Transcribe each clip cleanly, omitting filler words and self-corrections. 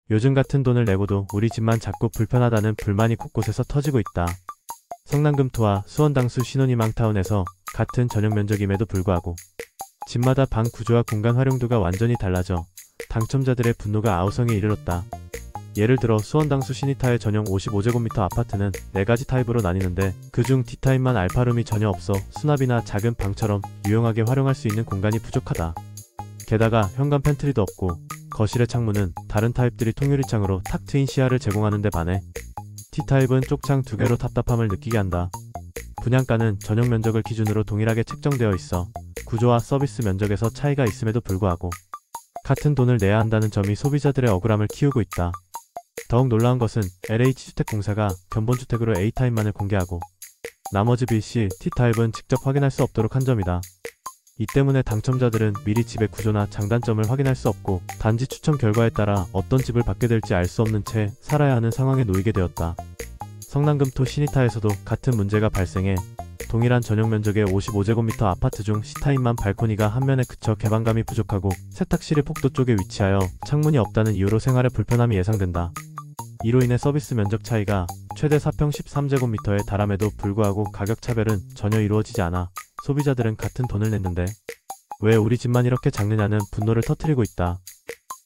요즘 같은 돈을 내고도 우리 집만 자꾸 불편하다는 불만이 곳곳에서 터지고 있다. 성남금토와 수원당수 신혼희망타운에서 같은 전용 면적임에도 불구하고 집마다 방 구조와 공간 활용도가 완전히 달라져 당첨자들의 분노가 아우성에 이르렀다. 예를 들어 수원당수 신이타의 전용 55제곱미터 아파트는 4가지 타입으로 나뉘는데 그중 D타입만 알파룸이 전혀 없어 수납이나 작은 방처럼 유용하게 활용할 수 있는 공간이 부족하다. 게다가 현관 팬트리도 없고 거실의 창문은 다른 타입들이 통유리창으로 탁 트인 시야를 제공하는 데 반해 D타입은 쪽창 2개로 답답함을 느끼게 한다. 분양가는 전용 면적을 기준으로 동일하게 책정되어 있어 구조와 서비스 면적에서 차이가 있음에도 불구하고 같은 돈을 내야 한다는 점이 소비자들의 억울함을 키우고 있다. 더욱 놀라운 것은 LH주택공사가 견본주택으로 A타입만을 공개하고 나머지 B, C, T타입은 직접 확인할 수 없도록 한 점이다. 이 때문에 당첨자들은 미리 집의 구조나 장단점을 확인할 수 없고 단지 추첨 결과에 따라 어떤 집을 받게 될지 알 수 없는 채 살아야 하는 상황에 놓이게 되었다. 성남금토 신이타에서도 같은 문제가 발생해 동일한 전용 면적의 55제곱미터 아파트 중 C타입만 발코니가 한 면에 그쳐 개방감이 부족하고 세탁실이 폭도 쪽에 위치하여 창문이 없다는 이유로 생활에 불편함이 예상된다. 이로 인해 서비스 면적 차이가 최대 4평 13제곱미터에 달함에도 불구하고 가격 차별은 전혀 이루어지지 않아 소비자들은 같은 돈을 냈는데 왜 우리 집만 이렇게 작느냐는 분노를 터뜨리고 있다.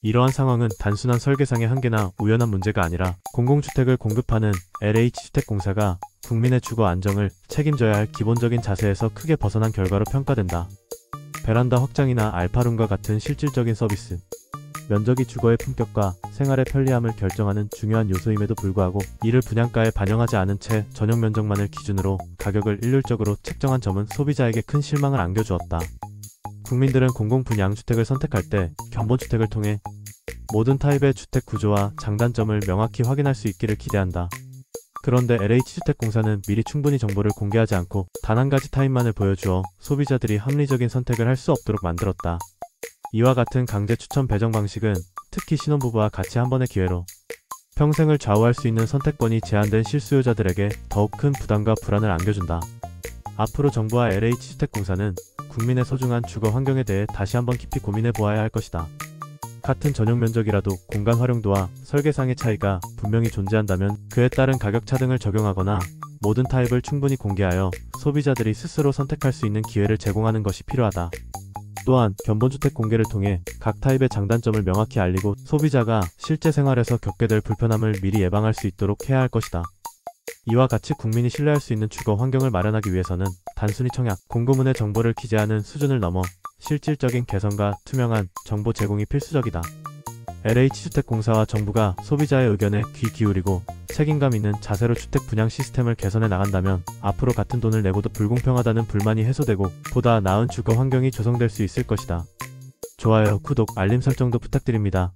이러한 상황은 단순한 설계상의 한계나 우연한 문제가 아니라 공공주택을 공급하는 LH주택공사가 국민의 주거 안정을 책임져야 할 기본적인 자세에서 크게 벗어난 결과로 평가된다. 베란다 확장이나 알파룸과 같은 실질적인 서비스, 면적이 주거의 품격과 생활의 편리함을 결정하는 중요한 요소임에도 불구하고 이를 분양가에 반영하지 않은 채 전용 면적만을 기준으로 가격을 일률적으로 책정한 점은 소비자에게 큰 실망을 안겨주었다. 국민들은 공공분양주택을 선택할 때 견본주택을 통해 모든 타입의 주택 구조와 장단점을 명확히 확인할 수 있기를 기대한다. 그런데 LH주택공사는 미리 충분히 정보를 공개하지 않고 단 한 가지 타입만을 보여주어 소비자들이 합리적인 선택을 할 수 없도록 만들었다. 이와 같은 강제 추천 배정 방식은 특히 신혼부부와 같이 한 번의 기회로 평생을 좌우할 수 있는 선택권이 제한된 실수요자들에게 더욱 큰 부담과 불안을 안겨준다. 앞으로 정부와 LH주택공사는 국민의 소중한 주거 환경에 대해 다시 한번 깊이 고민해 보아야 할 것이다. 같은 전용 면적이라도 공간 활용도와 설계상의 차이가 분명히 존재한다면 그에 따른 가격차 등을 적용하거나 모든 타입을 충분히 공개하여 소비자들이 스스로 선택할 수 있는 기회를 제공하는 것이 필요하다. 또한 견본주택 공개를 통해 각 타입의 장단점을 명확히 알리고 소비자가 실제 생활에서 겪게 될 불편함을 미리 예방할 수 있도록 해야 할 것이다. 이와 같이 국민이 신뢰할 수 있는 주거 환경을 마련하기 위해서는 단순히 청약, 공고문의 정보를 기재하는 수준을 넘어 실질적인 개선과 투명한 정보 제공이 필수적이다. LH주택공사와 정부가 소비자의 의견에 귀 기울이고 책임감 있는 자세로 주택 분양 시스템을 개선해 나간다면 앞으로 같은 돈을 내고도 불공평하다는 불만이 해소되고 보다 나은 주거 환경이 조성될 수 있을 것이다. 좋아요, 구독, 알림 설정도 부탁드립니다.